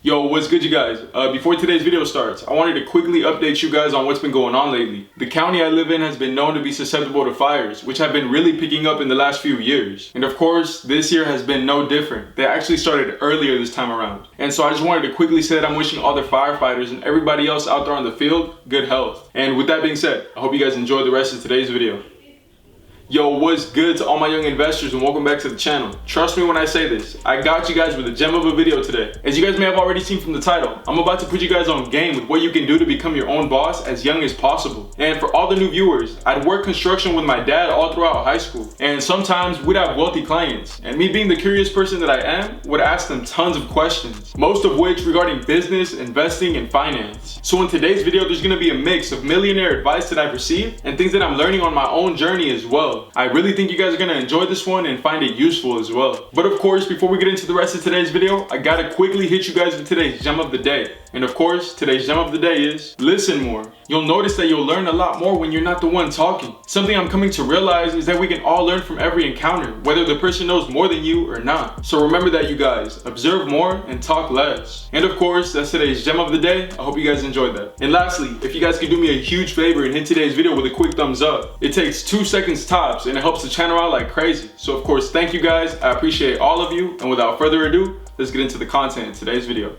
Yo, what's good, you guys? Before today's video starts, I wanted to quickly update you guys on what's been going on lately. The county I live in has been known to be susceptible to fires, which have been really picking up in the last few years. And of course, this year has been no different. They actually started earlier this time around. And so I just wanted to quickly say that I'm wishing all the firefighters and everybody else out there on the field good health. And with that being said, I hope you guys enjoy the rest of today's video. Yo, what's good to all my young investors and welcome back to the channel. Trust me when I say this, I got you guys with a gem of a video today. As you guys may have already seen from the title, I'm about to put you guys on game with what you can do to become your own boss as young as possible. And for all the new viewers, I'd worked construction with my dad all throughout high school. And sometimes we'd have wealthy clients. And me being the curious person that I am, would ask them tons of questions. Most of which regarding business, investing, and finance. So in today's video, there's gonna be a mix of millionaire advice that I've received and things that I'm learning on my own journey as well. I really think you guys are gonna enjoy this one and find it useful as well. But of course, before we get into the rest of today's video, I gotta quickly hit you guys with today's gem of the day. And of course, today's gem of the day is listen more. You'll notice that you'll learn a lot more when you're not the one talking. Something I'm coming to realize is that we can all learn from every encounter, whether the person knows more than you or not. So remember that, you guys. Observe more and talk less. And of course, that's today's gem of the day. I hope you guys enjoyed that. And lastly, if you guys could do me a huge favor and hit today's video with a quick thumbs up. It takes 2 seconds tops and it helps the channel out like crazy. So of course, thank you guys. I appreciate all of you. And without further ado, let's get into the content in today's video.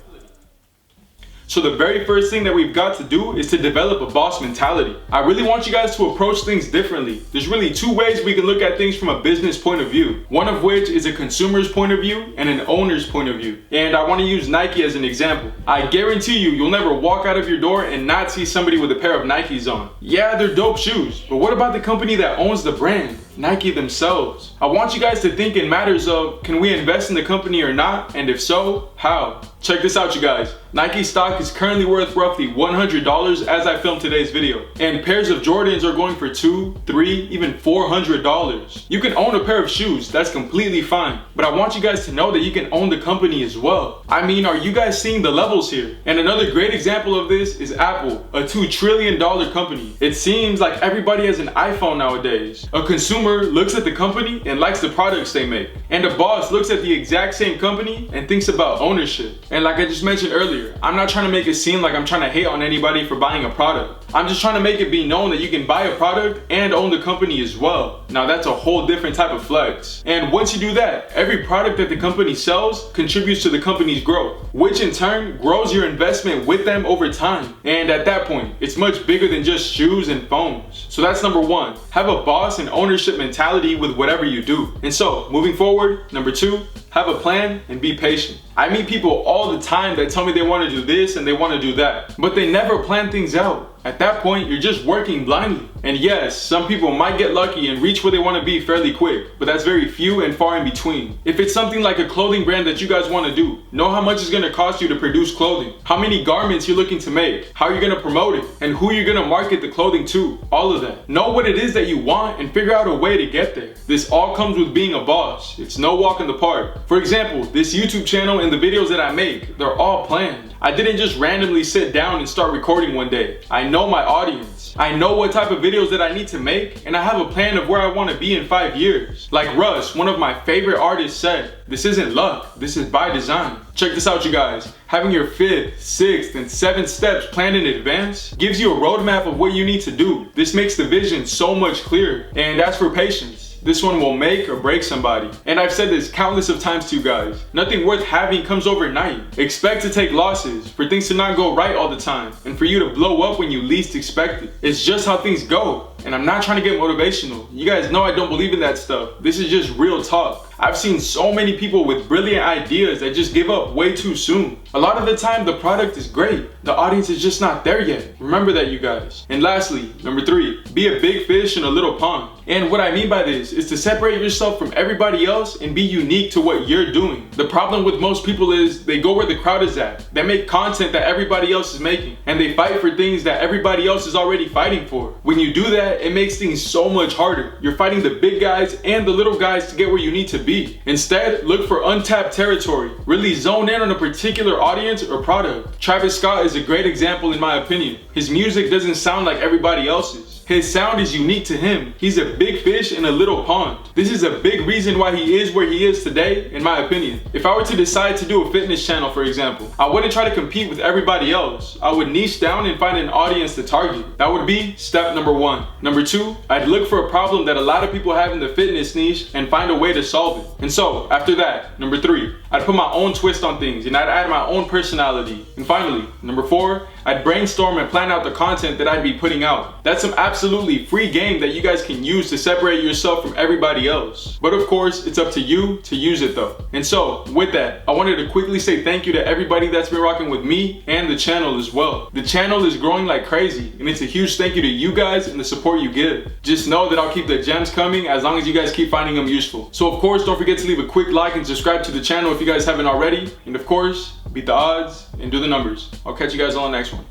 So the very first thing that we've got to do is to develop a boss mentality. I really want you guys to approach things differently. There's really 2 ways we can look at things from a business point of view. One of which is a consumer's point of view and an owner's point of view. And I want to use Nike as an example. I guarantee you'll never walk out of your door and not see somebody with a pair of Nikes on. Yeah, they're dope shoes, but what about the company that owns the brand? Nike themselves. I want you guys to think in matters of, can we invest in the company or not? And if so, how? Check this out, you guys. Nike stock is currently worth roughly $100 as I film today's video. And pairs of Jordans are going for $200, $300, even $400. You can own a pair of shoes, that's completely fine. But I want you guys to know that you can own the company as well. I mean, are you guys seeing the levels here? And another great example of this is Apple, a $2 trillion company. It seems like everybody has an iPhone nowadays. A consumer looks at the company and likes the products they make. And a boss looks at the exact same company and thinks about ownership. And like I just mentioned earlier, I'm not trying to make it seem like I'm trying to hate on anybody for buying a product. I'm just trying to make it be known that you can buy a product and own the company as well. Now that's a whole different type of flex. And once you do that, every product that the company sells contributes to the company's growth, which in turn grows your investment with them over time. And at that point, it's much bigger than just shoes and phones. So that's number 1. Have a boss and ownership mentality with whatever you do. And so, moving forward, number 2, have a plan and be patient. I meet people all the time that tell me they want to do this and they want to do that, but they never plan things out. At that point, you're just working blindly. And yes, some people might get lucky and reach where they want to be fairly quick, but that's very few and far in between. If it's something like a clothing brand that you guys want to do, know how much it's going to cost you to produce clothing, how many garments you're looking to make, how you're going to promote it, and who you're going to market the clothing to. All of that. Know what it is that you want and figure out a way to get there. This all comes with being a boss. It's no walk in the park. For example, this YouTube channel and the videos that I make, they're all planned. I didn't just randomly sit down and start recording one day. I know my audience. I know what type of videos that I need to make, and I have a plan of where I want to be in 5 years. Like Russ, one of my favorite artists, said, this isn't luck, this is by design. Check this out, you guys. Having your 5th, 6th, and 7th steps planned in advance gives you a roadmap of what you need to do. This makes the vision so much clearer. And as for patience, this one will make or break somebody. And I've said this countless of times to you guys. Nothing worth having comes overnight. Expect to take losses, for things to not go right all the time, and for you to blow up when you least expect it. It's just how things go. And I'm not trying to get motivational. You guys know I don't believe in that stuff. This is just real talk. I've seen so many people with brilliant ideas that just give up way too soon. A lot of the time, the product is great. The audience is just not there yet. Remember that, you guys. And lastly, number 3, be a big fish in a little pond. And what I mean by this is to separate yourself from everybody else and be unique to what you're doing. The problem with most people is they go where the crowd is at. They make content that everybody else is making, and they fight for things that everybody else is already fighting for. When you do that, it makes things so much harder. You're fighting the big guys and the little guys to get where you need to be. Instead, look for untapped territory. Really zone in on a particular audience or product. Travis Scott is a great example in my opinion. His music doesn't sound like everybody else's. His sound is unique to him. He's a big fish in a little pond. This is a big reason why he is where he is today, in my opinion. If I were to decide to do a fitness channel, for example, I wouldn't try to compete with everybody else. I would niche down and find an audience to target. That would be step number 1. Number 2, I'd look for a problem that a lot of people have in the fitness niche and find a way to solve it. And so, after that, number 3, I'd put my own twist on things and I'd add my own personality. And finally, number 4, I'd brainstorm and plan out the content that I'd be putting out. That's some absolutely free game that you guys can use to separate yourself from everybody else. But of course, it's up to you to use it though. And so, with that, I wanted to quickly say thank you to everybody that's been rocking with me and the channel as well. The channel is growing like crazy, and it's a huge thank you to you guys and the support you give. Just know that I'll keep the gems coming as long as you guys keep finding them useful. So of course, don't forget to leave a quick like and subscribe to the channel if you guys haven't already. And of course, beat the odds and do the numbers. I'll catch you guys on the next one.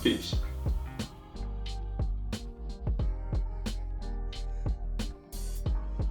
Peace.